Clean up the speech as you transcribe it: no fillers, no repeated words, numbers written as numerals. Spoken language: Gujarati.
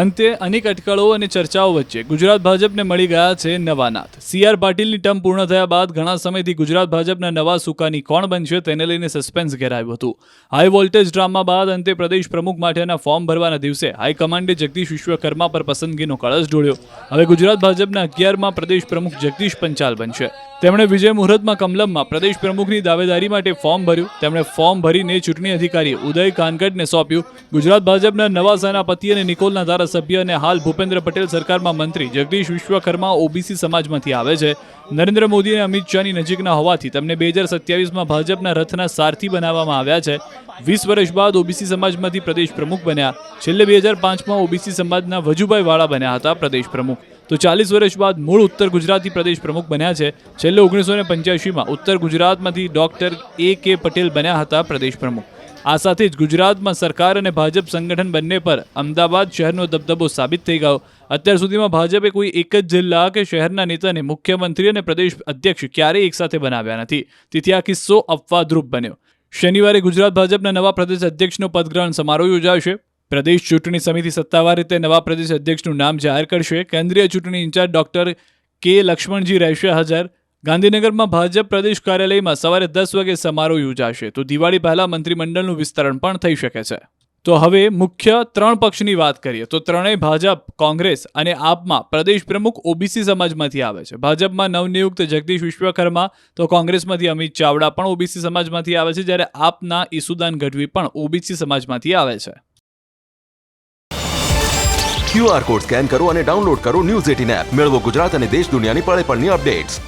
અંતે અનેક અટકળો અને ચર્ચાઓ વચ્ચે ગુજરાત ભાજપને મળી ગયા છે નવા નાથ. CR પાટીલની ટર્મ પૂર્ણ થયા બાદ ઘણા સમયથી ગુજરાત ભાજપના નવા સુકાની કોણ બનશે તેને લઈને સસ્પેન્સ ઘેરાયું હતું. હાઈ વોલ્ટેજ ડ્રામા બાદ અંતે પ્રદેશ પ્રમુખ માટેના ફોર્મ ભરવાના દિવસે હાઈકમાન્ડે જગદીશ વિશ્વકર્મા પર પસંદગીનો કળશ ઢોળ્યો. હવે ગુજરાત ભાજપના 11મા પ્રદેશ પ્રમુખ જગદીશ પંચાલ બનશે. તેમણે વિજય મુહૂર્તમાં કમલમમાં પ્રદેશ પ્રમુખની દાવેદારી માટે ફોર્મ ભર્યું. તેમણે ફોર્મ ભરીને ચૂંટણી અધિકારી ઉદય કાનગડને સોંપ્યું. ગુજરાત ભાજપના નવા સેનાપતિ અને નિકોલના ધારાસભ્ય અને હાલ ભૂપેન્દ્ર પટેલ સરકારમાં મંત્રી જગદીશ વિશ્વકર્મા ઓબીસી સમાજમાંથી આવે છે. નરેન્દ્ર મોદી અને અમિત શાહની નજીકના હોવાથી તેમને 2027માં ભાજપના રથના સારથી બનાવવામાં આવ્યા છે. 20 વર્ષ બાદ ઓબીસી સમાજમાંથી પ્રદેશ પ્રમુખ બન્યા. છેલ્લે 2005માં ઓબીસી સમાજના વજુભાઈ વાળા બન્યા હતા પ્રદેશ પ્રમુખ. તો 40 વર્ષ બાદ મૂળ ઉત્તર ગુજરાતથી પ્રદેશ પ્રમુખ બન્યા છે. છેલ્લે 1985માં ઉત્તર ગુજરાતમાંથી ડોક્ટર AK પટેલ બન્યા હતા પ્રદેશ પ્રમુખ. આ સાથે જ ગુજરાતમાં સરકાર અને ભાજપ સંગઠન બંને પર અમદાવાદ શહેરનો દબદબો સાબિત થઈ ગયો. અત્યાર સુધીમાં ભાજપે કોઈ એક જ જિલ્લા કે શહેરના નેતાને મુખ્યમંત્રી અને પ્રદેશ અધ્યક્ષ ક્યારેય એકસાથે બનાવ્યા નથી. તેથી આ કિસ્સો અપવાદરૂપ બન્યો. શનિવારે ગુજરાત ભાજપના નવા પ્રદેશ અધ્યક્ષનો પદગ્રહણ સમારોહ યોજાશે. પ્રદેશ ચૂંટણી સમિતિ સત્તાવાર રીતે નવા પ્રદેશ અધ્યક્ષનું નામ જાહેર કરશે. કેન્દ્રીય ચૂંટણી ઇન્ચાર્જ ડોક્ટર K લક્ષ્મણજી રહેશે હાજર. ગાંધીનગરમાં ભાજપ પ્રદેશ કાર્યાલયમાં સવારે 10 વાગે સમારોહ યોજાશે. તો દિવાળી પહેલા મંત્રીમંડળનું વિસ્તરણ પણ થઈ શકે છે. તો હવે મુખ્ય 3 પક્ષની વાત કરીએ તો ત્રણેય ભાજપ, કોંગ્રેસ અને આપમાં પ્રદેશ પ્રમુખ ઓબીસી સમાજમાંથી આવે છે. ભાજપમાં નવનિયુક્ત જગદીશ વિશ્વકર્મા, તો કોંગ્રેસમાંથી અમિત ચાવડા પણ ઓબીસી સમાજમાંથી આવે છે, જ્યારે આપના ઈસુદાન ગઢવી પણ ઓબીસી સમાજમાંથી આવે છે. QR કોડ સ્કેન કરો અને ડાઉનલોડ કરો News 18 એપ. મેળવો ગુજરાત અને દેશ દુનિયાની પળે પળની અપડેટ્સ.